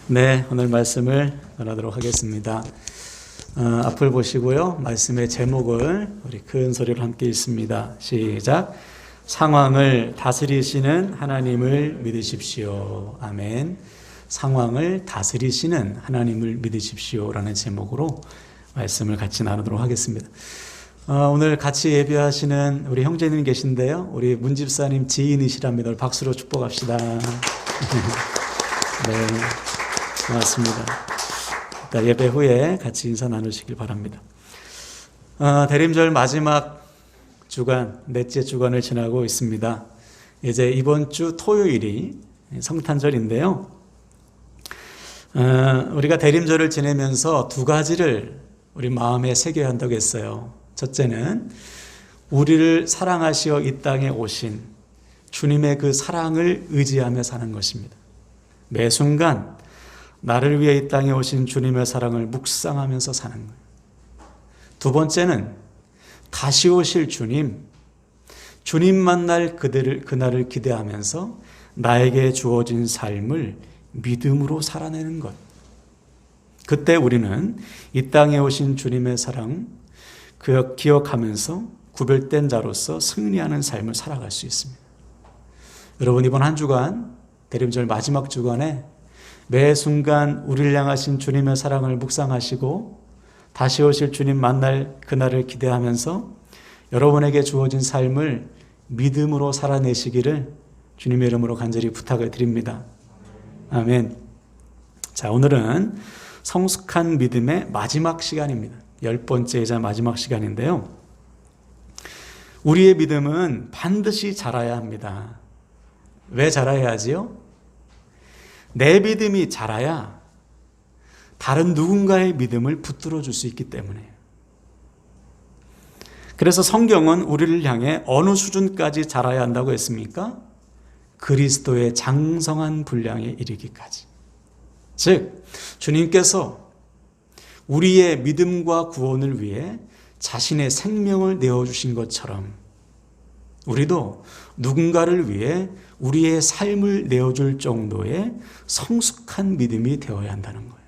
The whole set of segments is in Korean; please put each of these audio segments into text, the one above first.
네, 오늘 말씀을 전하도록 하겠습니다. 앞을 보시고요. 말씀의 제목을 우리 큰 소리로 함께 읽습니다. 시작. 상황을 다스리시는 하나님을 믿으십시오. 아멘. 상황을 다스리시는 하나님을 믿으십시오라는 제목으로 말씀을 같이 나누도록 하겠습니다. 오늘 같이 예배하시는 우리 형제님 계신데요. 우리 문집사님 지인이시랍니다. 오늘 박수로 축복합시다. 네, 고맙습니다. 일단 예배 후에 같이 인사 나누시길 바랍니다. 대림절 마지막 주간, 넷째 주간을 지나고 있습니다. 이제 이번 주 토요일이 성탄절인데요. 우리가 대림절을 지내면서 두 가지를 우리 마음에 새겨야 한다고 했어요. 첫째는 우리를 사랑하시어 이 땅에 오신 주님의 그 사랑을 의지하며 사는 것입니다. 매 순간 나를 위해 이 땅에 오신 주님의 사랑을 묵상하면서 사는 거예요. 두 번째는 다시 오실 주님 만날 그날을 기대하면서 나에게 주어진 삶을 믿음으로 살아내는 것. 그때 우리는 이 땅에 오신 주님의 사랑 기억하면서 구별된 자로서 승리하는 삶을 살아갈 수 있습니다. 여러분, 이번 한 주간 대림절 마지막 주간에 매 순간 우리를 향하신 주님의 사랑을 묵상하시고 다시 오실 주님 만날 그날을 기대하면서 여러분에게 주어진 삶을 믿음으로 살아내시기를 주님의 이름으로 간절히 부탁을 드립니다. 아멘. 자, 오늘은 성숙한 믿음의 마지막 시간입니다. 10번째이자 마지막 시간인데요. 우리의 믿음은 반드시 자라야 합니다. 왜 자라야 하지요? 내 믿음이 자라야 다른 누군가의 믿음을 붙들어 줄 수 있기 때문에요. 그래서 성경은 우리를 향해 어느 수준까지 자라야 한다고 했습니까? 그리스도의 장성한 분량에 이르기까지. 즉, 주님께서 우리의 믿음과 구원을 위해 자신의 생명을 내어주신 것처럼 우리도 누군가를 위해 우리의 삶을 내어줄 정도의 성숙한 믿음이 되어야 한다는 거예요.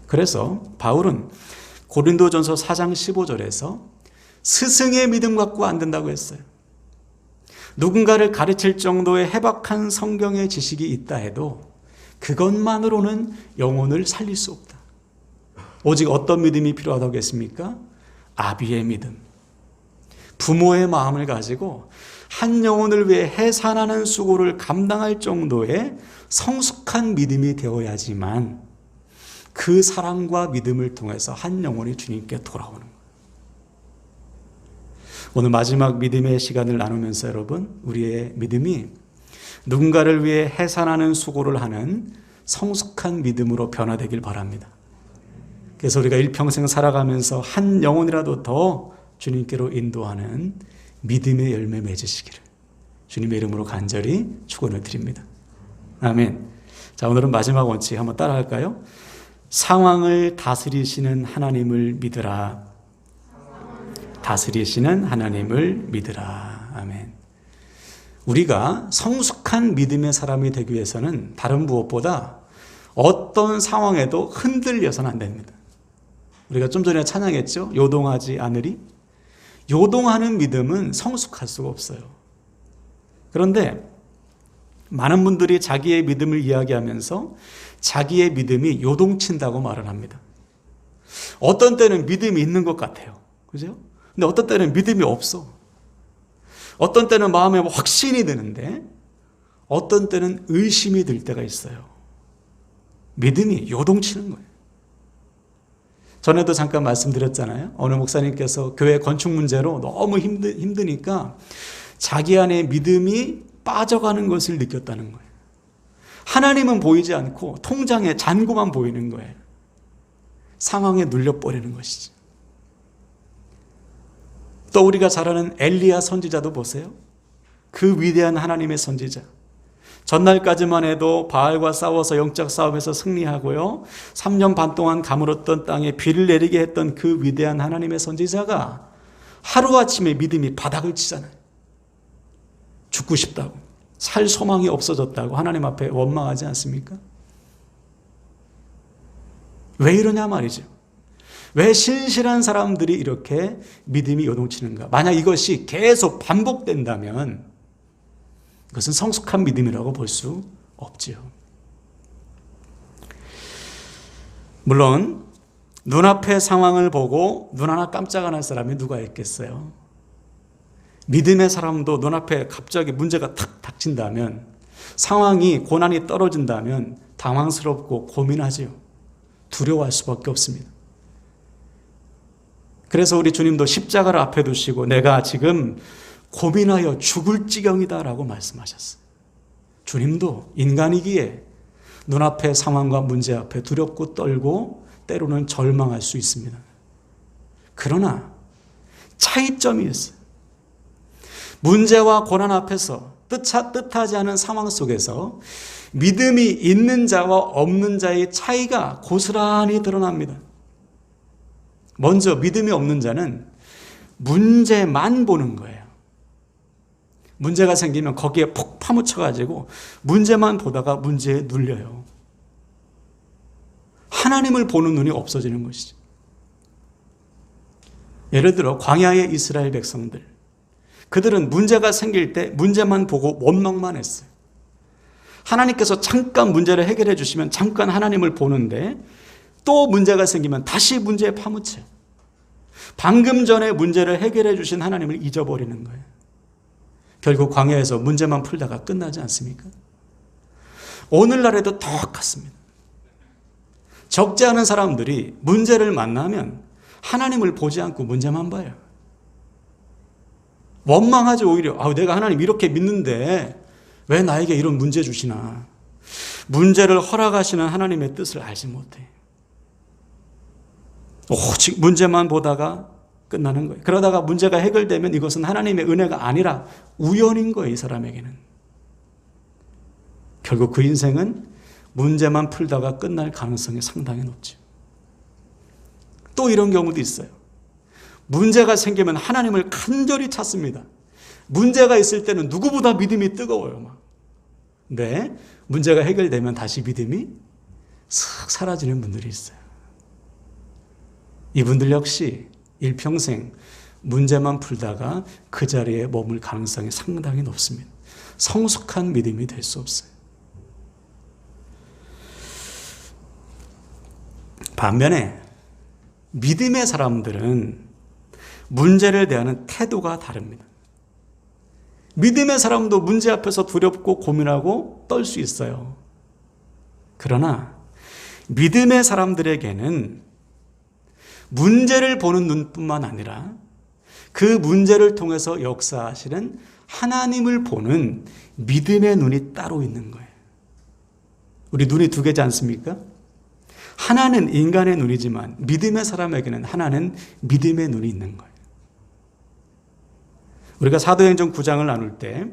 그래서 바울은 고린도전서 4장 15절에서 스승의 믿음 갖고 안 된다고 했어요. 누군가를 가르칠 정도의 해박한 성경의 지식이 있다 해도 그것만으로는 영혼을 살릴 수 없다. 오직 어떤 믿음이 필요하다고 했습니까? 아비의 믿음. 부모의 마음을 가지고 한 영혼을 위해 해산하는 수고를 감당할 정도의 성숙한 믿음이 되어야지만 그 사랑과 믿음을 통해서 한 영혼이 주님께 돌아오는 거예요. 오늘 마지막 믿음의 시간을 나누면서 여러분, 우리의 믿음이 누군가를 위해 해산하는 수고를 하는 성숙한 믿음으로 변화되길 바랍니다. 그래서 우리가 일평생 살아가면서 한 영혼이라도 더 주님께로 인도하는 믿음의 열매 맺으시기를 주님의 이름으로 간절히 축원을 드립니다. 아멘. 자, 오늘은 마지막 원칙 한번 따라할까요? 상황을 다스리시는 하나님을 믿으라. 다스리시는 하나님을 믿으라. 아멘. 우리가 성숙한 믿음의 사람이 되기 위해서는 다른 무엇보다 어떤 상황에도 흔들려서는 안 됩니다. 우리가 좀 전에 찬양했죠? 요동하지 않으리. 요동하는 믿음은 성숙할 수가 없어요. 그런데 많은 분들이 자기의 믿음을 이야기하면서 자기의 믿음이 요동친다고 말을 합니다. 어떤 때는 믿음이 있는 것 같아요. 그죠? 근데 어떤 때는 믿음이 없어. 어떤 때는 마음에 확신이 드는데 어떤 때는 의심이 들 때가 있어요. 믿음이 요동치는 거예요. 전에도 잠깐 말씀드렸잖아요. 어느 목사님께서 교회 건축 문제로 너무 힘드니까 자기 안에 믿음이 빠져가는 것을 느꼈다는 거예요. 하나님은 보이지 않고 통장에 잔고만 보이는 거예요. 상황에 눌려버리는 것이죠. 또 우리가 잘 아는 엘리야 선지자도 보세요. 그 위대한 하나님의 선지자. 전날까지만 해도 바알과 싸워서 영적 싸움에서 승리하고요. 3년 반 동안 가물었던 땅에 비를 내리게 했던 그 위대한 하나님의 선지자가 하루아침에 믿음이 바닥을 치잖아요. 죽고 싶다고. 살 소망이 없어졌다고 하나님 앞에 원망하지 않습니까? 왜 이러냐 말이죠. 왜 신실한 사람들이 이렇게 믿음이 요동치는가? 만약 이것이 계속 반복된다면 그것은 성숙한 믿음이라고 볼 수 없지요. 물론 눈앞의 상황을 보고 눈 하나 깜짝 안 할 사람이 누가 있겠어요? 믿음의 사람도 눈앞에 갑자기 문제가 탁 닥친다면, 상황이 고난이 떨어진다면 당황스럽고 고민하지요. 두려워할 수밖에 없습니다. 그래서 우리 주님도 십자가를 앞에 두시고 내가 지금 고민하여 죽을 지경이다라고 말씀하셨어요. 주님도 인간이기에 눈앞의 상황과 문제 앞에 두렵고 떨고 때로는 절망할 수 있습니다. 그러나 차이점이 있어요. 문제와 고난 앞에서 뜻하지 않은 상황 속에서 믿음이 있는 자와 없는 자의 차이가 고스란히 드러납니다. 먼저 믿음이 없는 자는 문제만 보는 거예요. 문제가 생기면 거기에 폭 파묻혀가지고 문제만 보다가 문제에 눌려요. 하나님을 보는 눈이 없어지는 것이죠. 예를 들어 광야의 이스라엘 백성들, 그들은 문제가 생길 때 문제만 보고 원망만 했어요. 하나님께서 잠깐 문제를 해결해 주시면 잠깐 하나님을 보는데 또 문제가 생기면 다시 문제에 파묻혀요. 방금 전에 문제를 해결해 주신 하나님을 잊어버리는 거예요. 결국 광야에서 문제만 풀다가 끝나지 않습니까? 오늘날에도 똑같습니다. 적지 않은 사람들이 문제를 만나면 하나님을 보지 않고 문제만 봐요. 원망하죠. 오히려 내가 하나님 이렇게 믿는데 왜 나에게 이런 문제 주시나. 문제를 허락하시는 하나님의 뜻을 알지 못해. 오직 문제만 보다가 끝나는 거예요. 그러다가 문제가 해결되면 이것은 하나님의 은혜가 아니라 우연인 거예요. 이 사람에게는. 결국 그 인생은 문제만 풀다가 끝날 가능성이 상당히 높죠. 또 이런 경우도 있어요. 문제가 생기면 하나님을 간절히 찾습니다. 문제가 있을 때는 누구보다 믿음이 뜨거워요. 막. 근데 문제가 해결되면 다시 믿음이 싹 사라지는 분들이 있어요. 이분들 역시 일평생 문제만 풀다가 그 자리에 머물 가능성이 상당히 높습니다. 성숙한 믿음이 될 수 없어요. 반면에 믿음의 사람들은 문제를 대하는 태도가 다릅니다. 믿음의 사람도 문제 앞에서 두렵고 고민하고 떨 수 있어요. 그러나 믿음의 사람들에게는 문제를 보는 눈뿐만 아니라 그 문제를 통해서 역사하시는 하나님을 보는 믿음의 눈이 따로 있는 거예요. 우리 눈이 두 개지 않습니까? 하나는 인간의 눈이지만 믿음의 사람에게는 하나는 믿음의 눈이 있는 거예요. 우리가 사도행전 9장을 나눌 때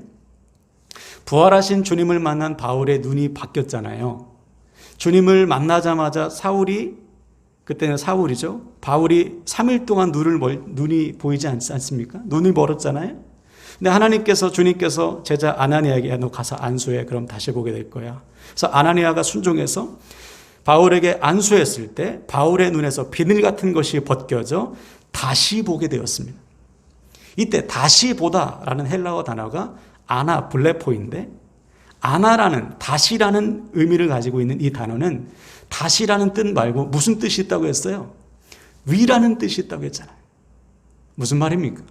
부활하신 주님을 만난 바울의 눈이 바뀌었잖아요. 주님을 만나자마자 그때는 사울이죠. 바울이 3일 동안 눈이 보이지 않습니까? 눈이 멀었잖아요. 근데 주님께서 제자 아나니아에게 너 가서 안수해. 그럼 다시 보게 될 거야. 그래서 아나니아가 순종해서 바울에게 안수했을 때 바울의 눈에서 비늘 같은 것이 벗겨져 다시 보게 되었습니다. 이때 다시 보다라는 헬라어 단어가 아나블레포인데, 아나라는 다시라는 의미를 가지고 있는 이 단어는 다시라는 뜻 말고 무슨 뜻이 있다고 했어요? 위라는 뜻이 있다고 했잖아요. 무슨 말입니까?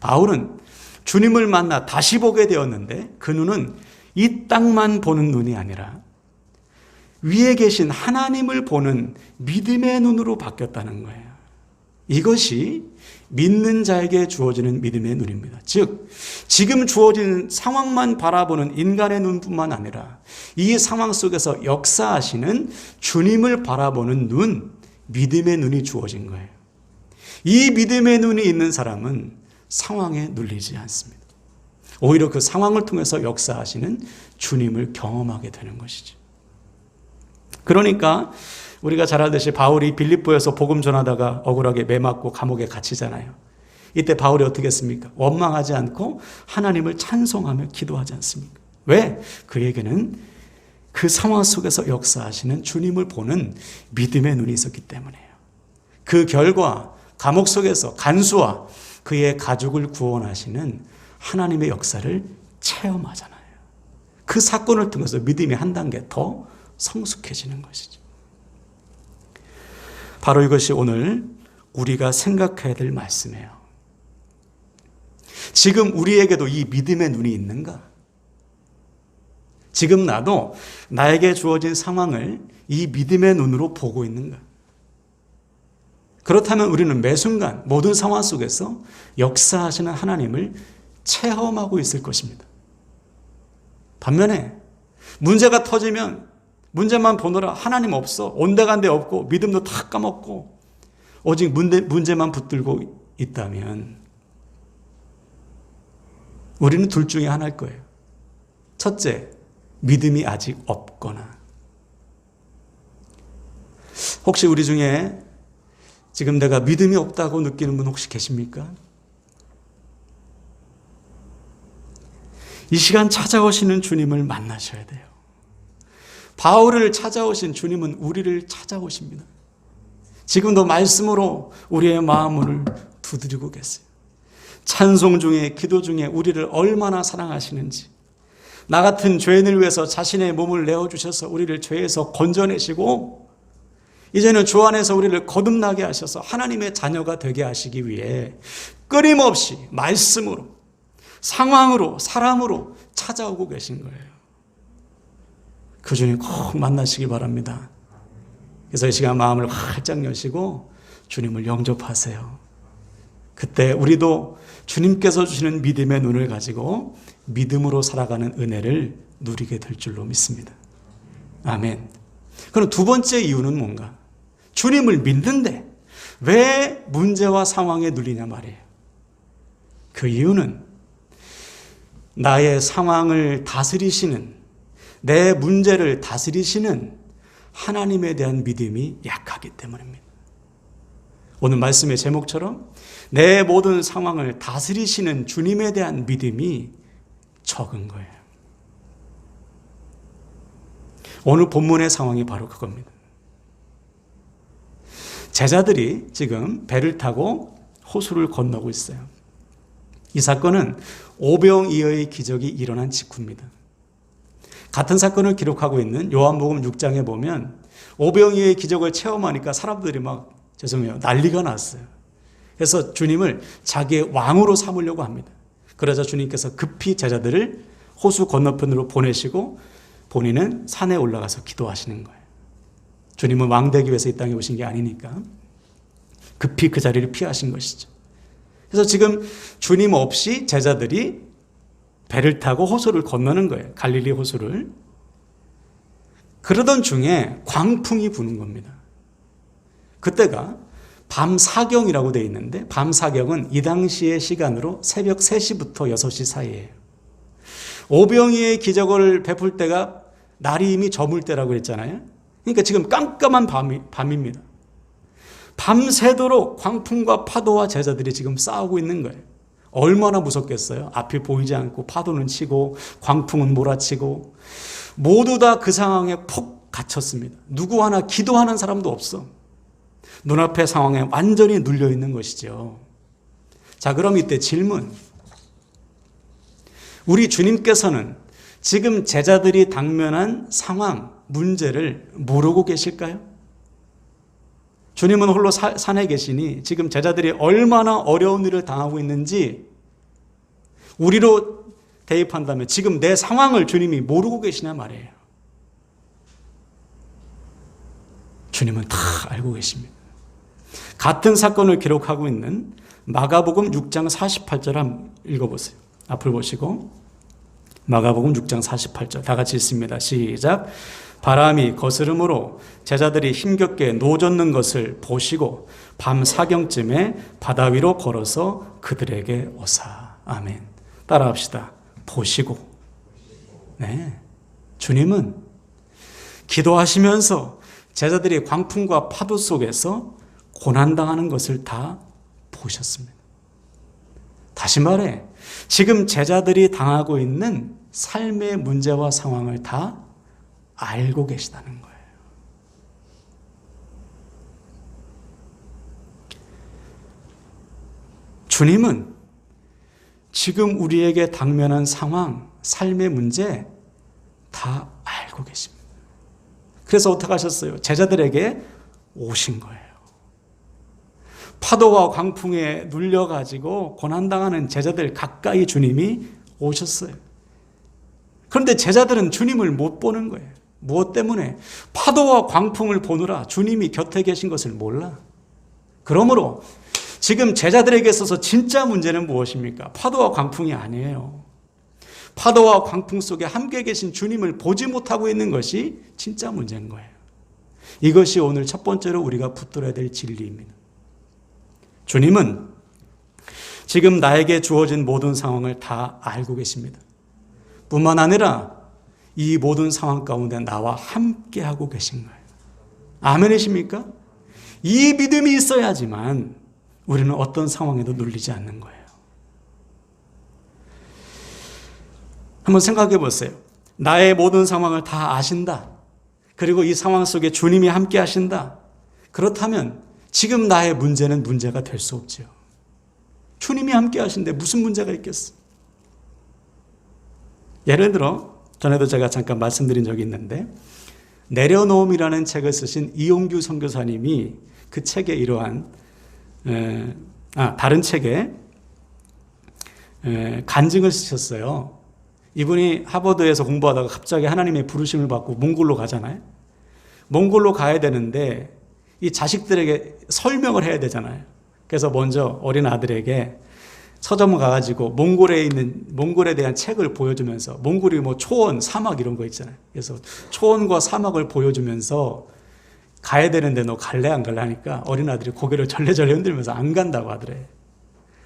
바울은 주님을 만나 다시 보게 되었는데 그 눈은 이 땅만 보는 눈이 아니라 위에 계신 하나님을 보는 믿음의 눈으로 바뀌었다는 거예요. 이것이 믿는 자에게 주어지는 믿음의 눈입니다. 즉, 지금 주어진 상황만 바라보는 인간의 눈뿐만 아니라 이 상황 속에서 역사하시는 주님을 바라보는 눈, 믿음의 눈이 주어진 거예요. 이 믿음의 눈이 있는 사람은 상황에 눌리지 않습니다. 오히려 그 상황을 통해서 역사하시는 주님을 경험하게 되는 것이죠. 그러니까 우리가 잘 알듯이 바울이 빌립보에서 복음 전하다가 억울하게 매맞고 감옥에 갇히잖아요. 이때 바울이 어떻게 했습니까? 원망하지 않고 하나님을 찬송하며 기도하지 않습니까? 왜? 그에게는 그 상황 속에서 역사하시는 주님을 보는 믿음의 눈이 있었기 때문이에요. 그 결과 감옥 속에서 간수와 그의 가족을 구원하시는 하나님의 역사를 체험하잖아요. 그 사건을 통해서 믿음이 한 단계 더 성숙해지는 것이죠. 바로 이것이 오늘 우리가 생각해야 될 말씀이에요. 지금 우리에게도 이 믿음의 눈이 있는가? 지금 나도 나에게 주어진 상황을 이 믿음의 눈으로 보고 있는가? 그렇다면 우리는 매 순간 모든 상황 속에서 역사하시는 하나님을 체험하고 있을 것입니다. 반면에 문제가 터지면 문제만 보느라 하나님 없어, 온데간데 없고 믿음도 다 까먹고 오직 문제만 붙들고 있다면 우리는 둘 중에 하나일 거예요. 첫째, 믿음이 아직 없거나. 혹시 우리 중에 지금 내가 믿음이 없다고 느끼는 분 혹시 계십니까? 이 시간 찾아오시는 주님을 만나셔야 돼요. 바울을 찾아오신 주님은 우리를 찾아오십니다. 지금도 말씀으로 우리의 마음을 두드리고 계세요. 찬송 중에, 기도 중에 우리를 얼마나 사랑하시는지, 나 같은 죄인을 위해서 자신의 몸을 내어주셔서 우리를 죄에서 건져내시고 이제는 주 안에서 우리를 거듭나게 하셔서 하나님의 자녀가 되게 하시기 위해 끊임없이 말씀으로, 상황으로, 사람으로 찾아오고 계신 거예요. 그 주님 꼭 만나시기 바랍니다. 그래서 이 시간 마음을 활짝 여시고 주님을 영접하세요. 그때 우리도 주님께서 주시는 믿음의 눈을 가지고 믿음으로 살아가는 은혜를 누리게 될 줄로 믿습니다. 아멘. 그럼 두 번째 이유는 뭔가? 주님을 믿는데 왜 문제와 상황에 눌리냐 말이에요. 그 이유는 나의 상황을 다스리시는, 내 문제를 다스리시는 하나님에 대한 믿음이 약하기 때문입니다. 오늘 말씀의 제목처럼 내 모든 상황을 다스리시는 주님에 대한 믿음이 적은 거예요. 오늘 본문의 상황이 바로 그겁니다. 제자들이 지금 배를 타고 호수를 건너고 있어요. 이 사건은 오병이어의 기적이 일어난 직후입니다. 같은 사건을 기록하고 있는 요한복음 6장에 보면 오병이어의 기적을 체험하니까 사람들이 난리가 났어요. 그래서 주님을 자기의 왕으로 삼으려고 합니다. 그러자 주님께서 급히 제자들을 호수 건너편으로 보내시고 본인은 산에 올라가서 기도하시는 거예요. 주님은 왕 되기 위해서 이 땅에 오신 게 아니니까 급히 그 자리를 피하신 것이죠. 그래서 지금 주님 없이 제자들이 배를 타고 호수를 건너는 거예요. 갈릴리 호수를. 그러던 중에 광풍이 부는 겁니다. 그때가 밤 사경이라고 되어 있는데 밤 사경은 이 당시의 시간으로 새벽 3시부터 6시 사이예요. 오병이의 기적을 베풀 때가 날이 이미 저물 때라고 했잖아요. 그러니까 지금 깜깜한 밤입니다. 밤새도록 광풍과 파도와 제자들이 지금 싸우고 있는 거예요. 얼마나 무섭겠어요. 앞이 보이지 않고 파도는 치고 광풍은 몰아치고 모두 다 그 상황에 푹 갇혔습니다. 누구 하나 기도하는 사람도 없어. 눈앞의 상황에 완전히 눌려 있는 것이죠. 자, 그럼 이때 질문. 우리 주님께서는 지금 제자들이 당면한 상황, 문제를 모르고 계실까요? 주님은 홀로 산에 계시니 지금 제자들이 얼마나 어려운 일을 당하고 있는지 우리로 대입한다면 지금 내 상황을 주님이 모르고 계시냐 말이에요. 주님은 다 알고 계십니다. 같은 사건을 기록하고 있는 마가복음 6장 48절 한번 읽어보세요. 앞을 보시고 마가복음 6장 48절 다 같이 읽습니다. 시작. 바람이 거스름으로 제자들이 힘겹게 노젓는 것을 보시고 밤 사경쯤에 바다 위로 걸어서 그들에게 오사. 아멘. 따라합시다. 보시고. 네. 주님은 기도하시면서 제자들이 광풍과 파도 속에서 고난당하는 것을 다 보셨습니다. 다시 말해 지금 제자들이 당하고 있는 삶의 문제와 상황을 다 알고 계시다는 거예요. 주님은 지금 우리에게 당면한 상황, 삶의 문제 다 알고 계십니다. 그래서 어떻게 하셨어요? 제자들에게 오신 거예요. 파도와 광풍에 눌려가지고 고난당하는 제자들 가까이 주님이 오셨어요. 그런데 제자들은 주님을 못 보는 거예요. 무엇 때문에? 파도와 광풍을 보느라 주님이 곁에 계신 것을 몰라. 그러므로 지금 제자들에게 있어서 진짜 문제는 무엇입니까? 파도와 광풍이 아니에요. 파도와 광풍 속에 함께 계신 주님을 보지 못하고 있는 것이 진짜 문제인 거예요. 이것이 오늘 첫 번째로 우리가 붙들어야 될 진리입니다. 주님은 지금 나에게 주어진 모든 상황을 다 알고 계십니다. 뿐만 아니라 이 모든 상황 가운데 나와 함께 하고 계신 거예요. 아멘이십니까? 이 믿음이 있어야지만 우리는 어떤 상황에도 눌리지 않는 거예요. 한번 생각해 보세요. 나의 모든 상황을 다 아신다. 그리고 이 상황 속에 주님이 함께 하신다. 그렇다면 지금 나의 문제는 문제가 될 수 없죠. 주님이 함께 하신데 무슨 문제가 있겠어? 예를 들어 전에도 제가 잠깐 말씀드린 적이 있는데 내려놓음이라는 책을 쓰신 이용규 선교사님이 그 책에 이러한 다른 책에 간증을 쓰셨어요. 이분이 하버드에서 공부하다가 갑자기 하나님의 부르심을 받고 몽골로 가잖아요. 몽골로 가야 되는데 이 자식들에게 설명을 해야 되잖아요. 그래서 먼저 어린 아들에게 서점 가가지고 몽골에 대한 책을 보여주면서 몽골이 뭐 초원, 사막 이런 거 있잖아요. 그래서 초원과 사막을 보여주면서 가야 되는데 너 갈래 안 갈래 하니까 어린 아들이 고개를 절레절레 흔들면서 안 간다고 하더래.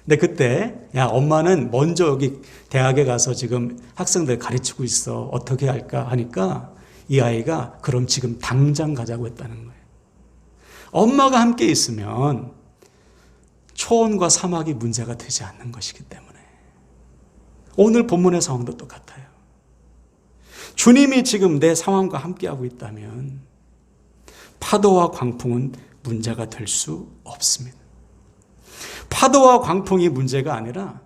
근데 그때 야 엄마는 먼저 여기 대학에 가서 지금 학생들 가르치고 있어. 어떻게 할까 하니까 이 아이가 그럼 지금 당장 가자고 했다는 거예요. 엄마가 함께 있으면 초원과 사막이 문제가 되지 않는 것이기 때문에 오늘 본문의 상황도 똑같아요. 주님이 지금 내 상황과 함께하고 있다면 파도와 광풍은 문제가 될 수 없습니다. 파도와 광풍이 문제가 아니라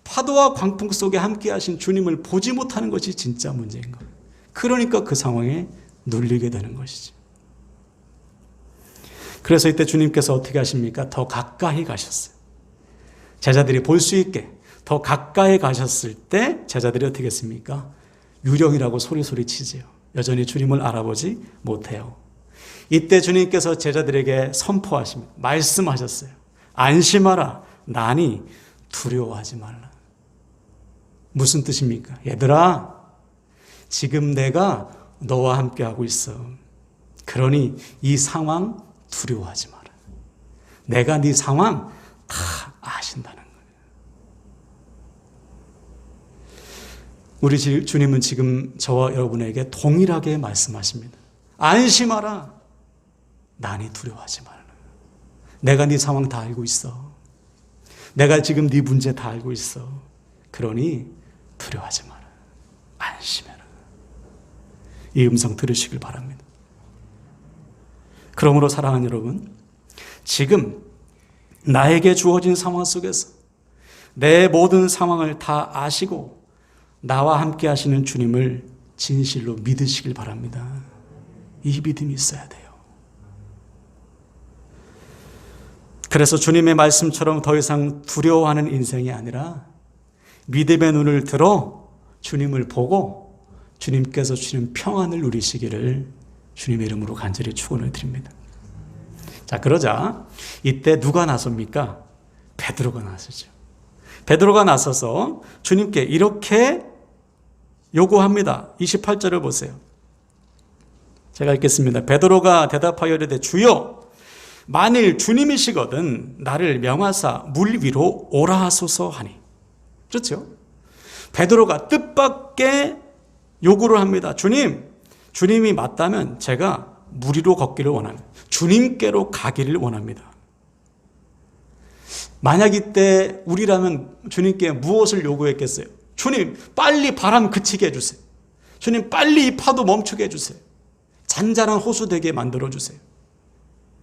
파도와 광풍 속에 함께하신 주님을 보지 못하는 것이 진짜 문제인 거예요. 그러니까 그 상황에 눌리게 되는 것이죠. 그래서 이때 주님께서 어떻게 하십니까? 더 가까이 가셨어요. 제자들이 볼 수 있게 더 가까이 가셨을 때 제자들이 어떻게 했습니까? 유령이라고 소리 치지요. 여전히 주님을 알아보지 못해요. 이때 주님께서 제자들에게 선포하십니다. 말씀하셨어요. 안심하라. 나니 두려워하지 말라. 무슨 뜻입니까? 얘들아, 지금 내가 너와 함께하고 있어. 그러니 이 상황 두려워하지 마라. 내가 네 상황 다 아신다는 거예요. 우리 주님은 지금 저와 여러분에게 동일하게 말씀하십니다. 안심하라. 나니 두려워하지 마라. 내가 네 상황 다 알고 있어. 내가 지금 네 문제 다 알고 있어. 그러니 두려워하지 마라. 안심해라. 이 음성 들으시길 바랍니다. 그러므로 사랑하는 여러분, 지금 나에게 주어진 상황 속에서 내 모든 상황을 다 아시고 나와 함께 하시는 주님을 진실로 믿으시길 바랍니다. 이 믿음이 있어야 돼요. 그래서 주님의 말씀처럼 더 이상 두려워하는 인생이 아니라 믿음의 눈을 들어 주님을 보고 주님께서 주시는 평안을 누리시기를 주님의 이름으로 간절히 축원을 드립니다. 자, 그러자 이때 누가 나섭니까? 베드로가 나서죠. 베드로가 나서서 주님께 이렇게 요구합니다. 28절을 보세요. 제가 읽겠습니다. 베드로가 대답하여 이르되 주여, 만일 주님이시거든 나를 명하사 물 위로 오라 하소서 하니. 그렇죠? 베드로가 뜻밖의 요구를 합니다. 주님이 맞다면 제가 물 위로 걷기를 원합니다. 주님께로 가기를 원합니다. 만약 이때 우리라면 주님께 무엇을 요구했겠어요? 주님, 빨리 바람 그치게 해주세요. 주님, 빨리 이 파도 멈추게 해주세요. 잔잔한 호수 되게 만들어주세요.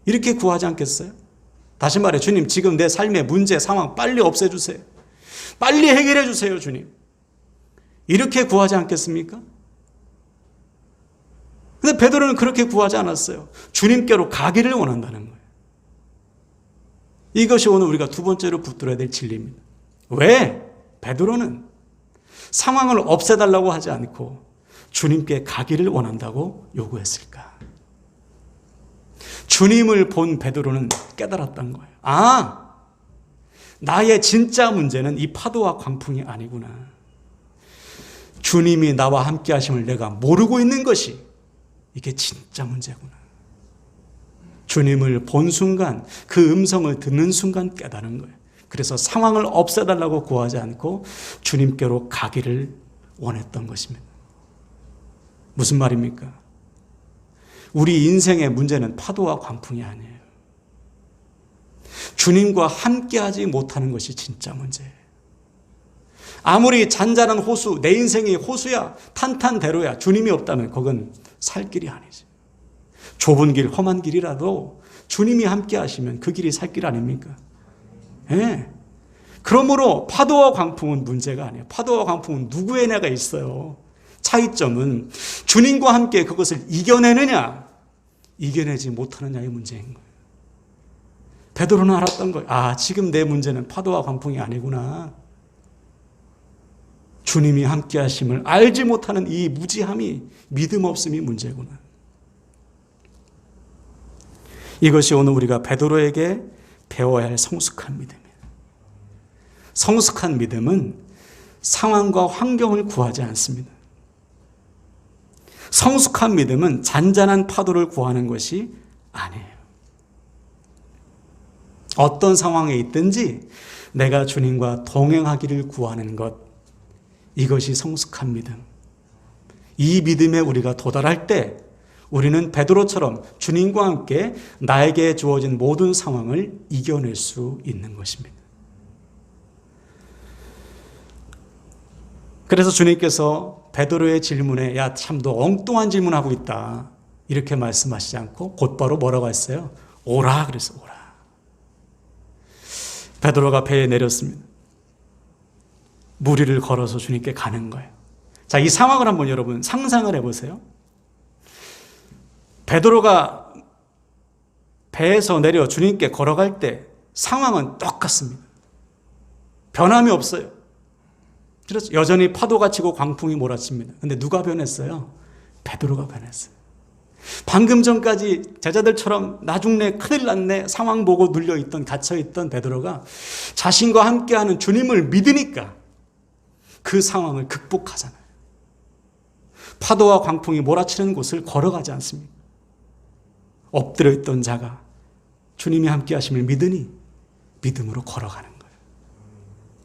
이렇게 구하지 않겠어요? 다시 말해, 주님, 지금 내 삶의 문제, 상황 빨리 없애주세요. 빨리 해결해 주세요, 주님. 이렇게 구하지 않겠습니까? 근데 베드로는 그렇게 구하지 않았어요. 주님께로 가기를 원한다는 거예요. 이것이 오늘 우리가 두 번째로 붙들어야 될 진리입니다. 왜 베드로는 상황을 없애달라고 하지 않고 주님께 가기를 원한다고 요구했을까? 주님을 본 베드로는 깨달았던 거예요. 아, 나의 진짜 문제는 이 파도와 광풍이 아니구나. 주님이 나와 함께 하심을 내가 모르고 있는 것이 이게 진짜 문제구나. 주님을 본 순간, 그 음성을 듣는 순간 깨달은 거예요. 그래서 상황을 없애달라고 구하지 않고 주님께로 가기를 원했던 것입니다. 무슨 말입니까? 우리 인생의 문제는 파도와 광풍이 아니에요. 주님과 함께하지 못하는 것이 진짜 문제예요. 아무리 잔잔한 호수, 내 인생이 호수야, 탄탄대로야, 주님이 없다면 그건 살 길이 아니지. 좁은 길, 험한 길이라도 주님이 함께 하시면 그 길이 살 길 아닙니까? 네. 그러므로 파도와 광풍은 문제가 아니에요. 파도와 광풍은 누구의 내가 있어요. 차이점은 주님과 함께 그것을 이겨내느냐, 이겨내지 못하느냐의 문제인 거예요. 베드로는 알았던 거예요. 아, 지금 내 문제는 파도와 광풍이 아니구나. 주님이 함께 하심을 알지 못하는 이 무지함이, 믿음 없음이 문제구나. 이것이 오늘 우리가 베드로에게 배워야 할 성숙한 믿음이에요. 성숙한 믿음은 상황과 환경을 구하지 않습니다. 성숙한 믿음은 잔잔한 파도를 구하는 것이 아니에요. 어떤 상황에 있든지 내가 주님과 동행하기를 구하는 것, 이것이 성숙한 믿음. 이 믿음에 우리가 도달할 때 우리는 베드로처럼 주님과 함께 나에게 주어진 모든 상황을 이겨낼 수 있는 것입니다. 그래서 주님께서 베드로의 질문에 야, 참 너 엉뚱한 질문하고 있다, 이렇게 말씀하시지 않고 곧바로 뭐라고 했어요? 오라 그래서 오라. 베드로가 배에 내렸습니다. 무리를 걸어서 주님께 가는 거예요. 자, 이 상황을 한번 여러분 상상을 해보세요. 베드로가 배에서 내려 주님께 걸어갈 때 상황은 똑같습니다. 변함이 없어요. 그렇죠? 여전히 파도가 치고 광풍이 몰아칩니다. 근데 누가 변했어요? 베드로가 변했어요. 방금 전까지 제자들처럼 나중내 큰일 났네 상황 보고 눌려있던, 갇혀있던 베드로가 자신과 함께하는 주님을 믿으니까 그 상황을 극복하잖아요. 파도와 광풍이 몰아치는 곳을 걸어가지 않습니까? 엎드려 있던 자가 주님이 함께 하심을 믿으니 믿음으로 걸어가는 거예요.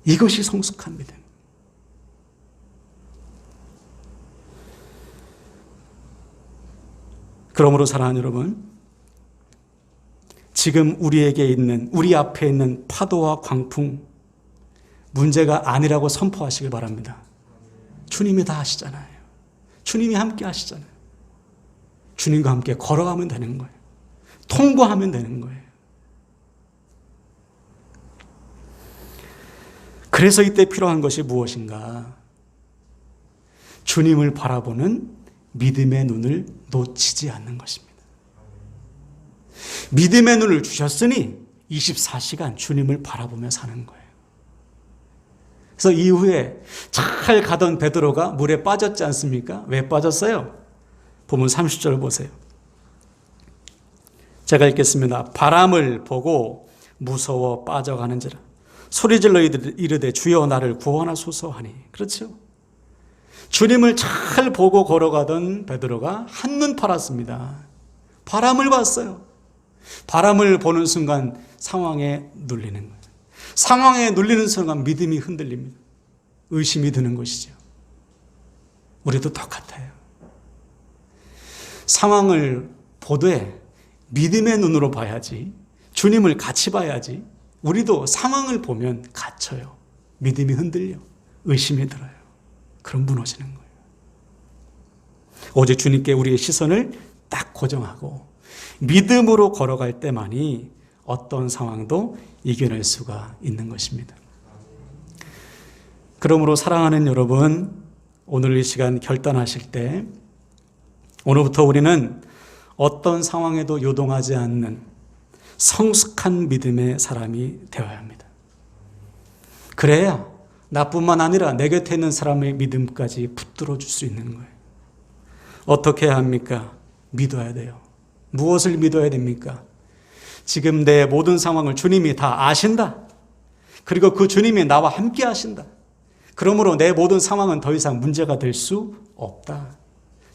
이것이 성숙한 믿음. 그러므로 사랑하는 여러분, 지금 우리에게 있는, 우리 앞에 있는 파도와 광풍, 문제가 아니라고 선포하시길 바랍니다. 주님이 다 하시잖아요. 주님이 함께 하시잖아요. 주님과 함께 걸어가면 되는 거예요. 통과하면 되는 거예요. 그래서 이때 필요한 것이 무엇인가? 주님을 바라보는 믿음의 눈을 놓치지 않는 것입니다. 믿음의 눈을 주셨으니 24시간 주님을 바라보며 사는 거예요. 그래서 이후에 잘 가던 베드로가 물에 빠졌지 않습니까? 왜 빠졌어요? 보면 30절 보세요. 제가 읽겠습니다. 바람을 보고 무서워 빠져가는지라 소리질러 이르되 주여 나를 구원하소서 하니. 그렇죠? 주님을 잘 보고 걸어가던 베드로가 한눈 팔았습니다. 바람을 봤어요. 바람을 보는 순간 상황에 눌리는 거예요. 상황에 눌리는 순간 믿음이 흔들립니다. 의심이 드는 것이죠. 우리도 똑같아요. 상황을 보되 믿음의 눈으로 봐야지, 주님을 같이 봐야지. 우리도 상황을 보면 갇혀요. 믿음이 흔들려. 의심이 들어요. 그럼 무너지는 거예요. 오직 주님께 우리의 시선을 딱 고정하고 믿음으로 걸어갈 때만이 어떤 상황도 이겨낼 수가 있는 것입니다. 그러므로 사랑하는 여러분, 오늘 이 시간 결단하실 때 오늘부터 우리는 어떤 상황에도 요동하지 않는 성숙한 믿음의 사람이 되어야 합니다. 그래야 나뿐만 아니라 내 곁에 있는 사람의 믿음까지 붙들어 줄 수 있는 거예요. 어떻게 해야 합니까? 믿어야 돼요. 무엇을 믿어야 됩니까? 지금 내 모든 상황을 주님이 다 아신다. 그리고 그 주님이 나와 함께 하신다. 그러므로 내 모든 상황은 더 이상 문제가 될 수 없다.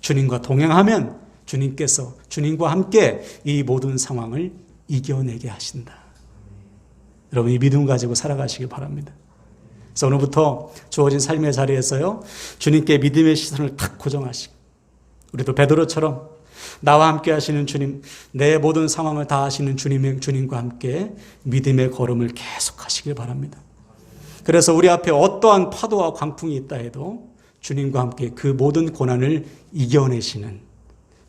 주님과 동행하면 주님께서 주님과 함께 이 모든 상황을 이겨내게 하신다. 여러분, 이 믿음 가지고 살아가시기 바랍니다. 그래서 오늘부터 주어진 삶의 자리에서요, 주님께 믿음의 시선을 탁 고정하시고, 우리도 베드로처럼 나와 함께 하시는 주님, 내 모든 상황을 다 아시는 주님과 함께 믿음의 걸음을 계속하시길 바랍니다. 그래서 우리 앞에 어떠한 파도와 광풍이 있다 해도 주님과 함께 그 모든 고난을 이겨내시는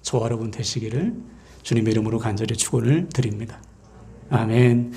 저와 여러분 되시기를 주님의 이름으로 간절히 축원을 드립니다. 아멘.